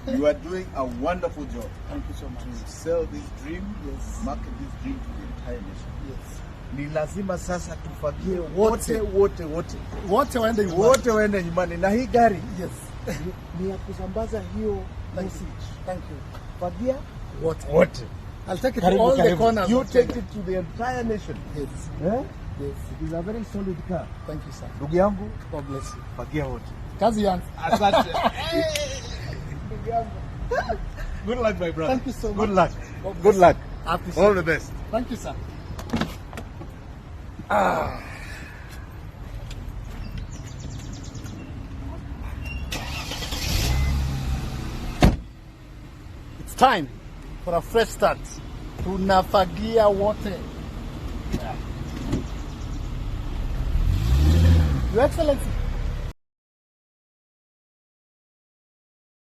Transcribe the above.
You are doing a wonderful job. Thank you so much. To sell this dream, yes. Market this dream to the entire nation. Yes. Ni lazima sasa tufagie Wote waende nyumbani na hii gari. Yes. Ni ya kusambaza hiyo message. Thank you. Fagia wote. I'll take it to all the corners. You take it to the entire nation. Yes. Yes. It is a very solid car. Thank you, sir. Ndugu yangu, God bless you. fagia wote. Kazi yangu. Asante. Ndugu yangu. Good luck, my brother. Thank you so much. Good luck. Good luck. All the best. Thank you, sir. It's time for a fresh start. Tunafagia wote. Your Excellency.